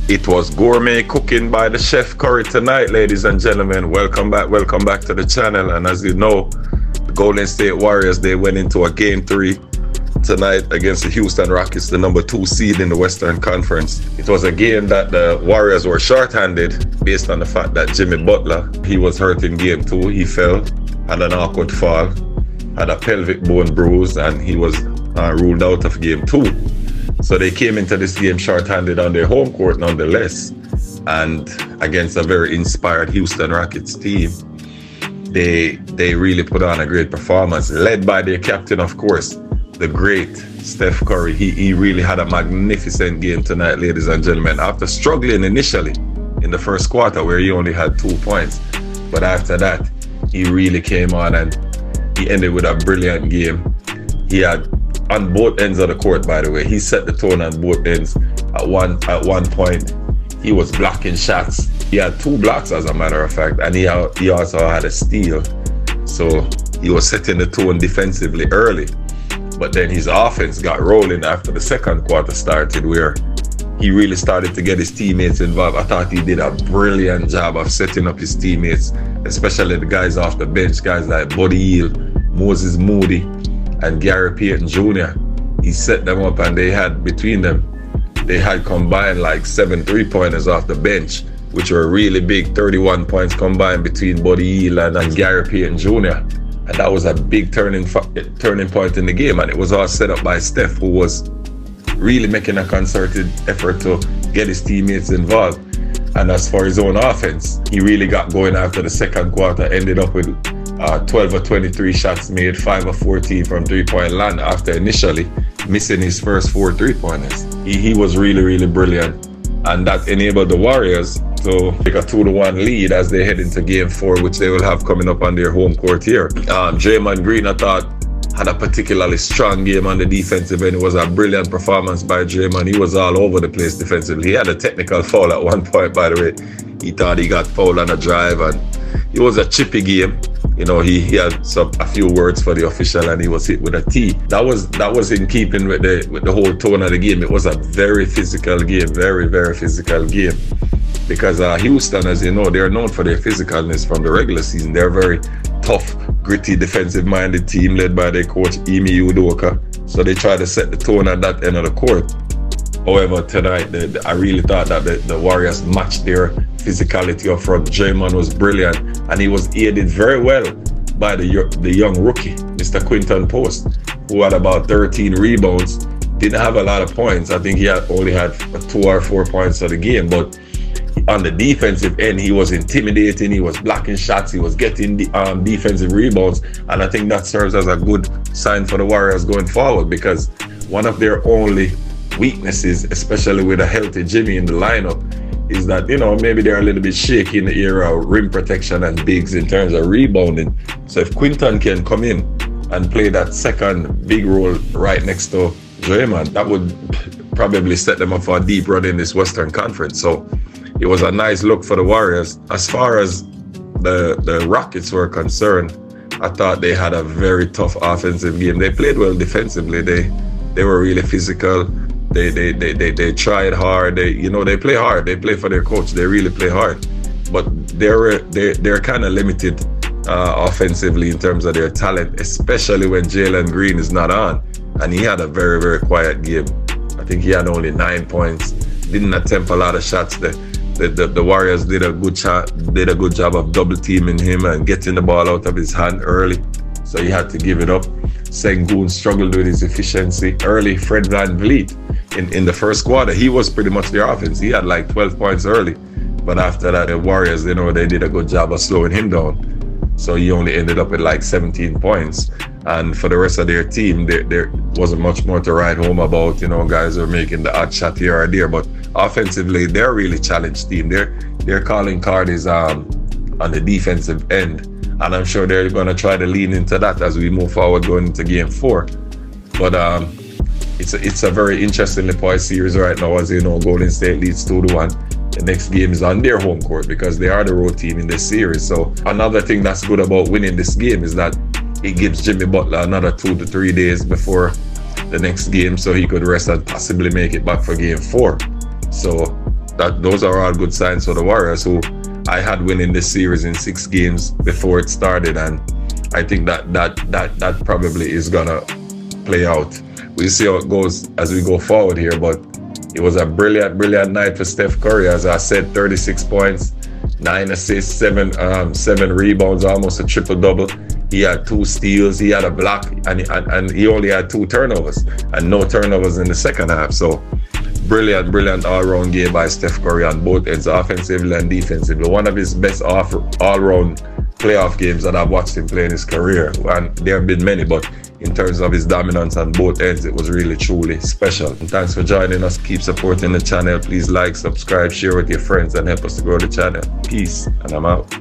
It was gourmet cooking by the chef Curry tonight, ladies and gentlemen. Welcome back to the channel. And as you know, the Golden State Warriors, they went into a game 3 tonight against the Houston Rockets, the number 2 seed in the Western Conference. It was a game that the Warriors were shorthanded based on the fact that Jimmy Butler, he was hurt in game 2. He fell, had an awkward fall, had a pelvic bone bruise, and he was ruled out of game 2. So they came into this game short-handed on their home court nonetheless. And against a very inspired Houston Rockets team, they really put on a great performance, led by their captain, of course, the great Steph Curry. He really had a magnificent game tonight, ladies and gentlemen. After struggling initially in the first quarter where he only had 2 points. But after that, he really came on and he ended with a brilliant game. He had, on both ends of the court, by the way, he set the tone on both ends. At one point, he was blocking shots. He had 2 blocks, as a matter of fact, and he also had a steal. So he was setting the tone defensively early. But then his offense got rolling after the second quarter started, where he really started to get his teammates involved. I thought he did a brilliant job of setting up his teammates, especially the guys off the bench, guys like Buddy Hield, Moses Moody, and Gary Payton Jr. He set them up, and they had, between them, they had combined like 7 3-pointers off the bench, which were really big. 31 points combined between Buddy Hield and Gary Payton Jr. And that was a big turning point in the game. And it was all set up by Steph, who was really making a concerted effort to get his teammates involved. And as for his own offense, he really got going after the second quarter, ended up with 12 of 23 shots made, 5 of 14 from 3-point land after initially missing his first 4 3-pointers. He was really brilliant, and that enabled the Warriors to take a 2-1 lead as they head into game 4, which they will have coming up on their home court here. Draymond Green, I thought, had a particularly strong game on the defensive end. It was a brilliant performance by Draymond. He was all over the place defensively. He had a technical foul at one point, by the way. He thought he got fouled on a drive, and it was a chippy game. You know, he had a few words for the official, and he was hit with a tee. That was in keeping with the whole tone of the game. It was a very physical game, very physical game. Because Houston, as you know, they're known for their physicalness from the regular season. They're a very tough, gritty, defensive-minded team led by their coach, Ime Udoka. So they try to set the tone at that end of the court. However, tonight, I really thought that the Warriors matched their physicality up front. Draymond was brilliant, and he was aided very well by the young rookie, Mr. Quinton Post, who had about 13 rebounds. Didn't have a lot of points. I think he only had 2 or 4 points of the game, but on the defensive end, he was intimidating. He was blocking shots. He was getting defensive rebounds, and I think that serves as a good sign for the Warriors going forward, because one of their only weaknesses, especially with a healthy Jimmy in the lineup, is that, you know, maybe they're a little bit shaky in the area of rim protection and bigs in terms of rebounding. So if Quinton can come in and play that second big role right next to Draymond, that would probably set them up for a deep run in this Western Conference. So it was a nice look for the Warriors. As far as the Rockets were concerned, I thought they had a very tough offensive game. They played well defensively. They were really physical. They tried hard. They play hard. They play for their coach. They really play hard. But they're kind of limited offensively in terms of their talent, especially when Jalen Green is not on. And he had a very quiet game. I think he had only 9 points. Didn't attempt a lot of shots. The Warriors did a good job of double teaming him and getting the ball out of his hand early. So he had to give it up. Sengun struggled with his efficiency early. Fred VanVleet in the first quarter, he was pretty much their offense. He had like 12 points early. But after that, the Warriors, they did a good job of slowing him down. So he only ended up with like 17 points. And for the rest of their team, there wasn't much more to write home about. Guys are making the odd shot here or there. But offensively, they're a really challenged team. Their calling card is on the defensive end. And I'm sure they're going to try to lean into that as we move forward going into game 4. But it's a very interestingly poised series right now. As you know, Golden State leads 2-1. The next game is on their home court because they are the road team in this series. So another thing that's good about winning this game is that it gives Jimmy Butler another 2 to 3 days before the next game so he could rest and possibly make it back for game 4. So those are all good signs for the Warriors, who I had winning this series in 6 games before it started, and I think that probably is gonna play out. We'll see how it goes as we go forward here, but it was a brilliant night for Steph Curry. As I said, 36 points, 9 assists, 7 rebounds, almost a triple-double. He had 2 steals, he had a block, and he only had 2 turnovers, and no turnovers in the second half. So brilliant all-round game by Steph Curry on both ends, offensively and defensively. One of his best all-round playoff games that I've watched him play in his career. And there have been many, but in terms of his dominance on both ends, it was really, truly special. And thanks for joining us. Keep supporting the channel. Please like, subscribe, share with your friends, and help us to grow the channel. Peace, and I'm out.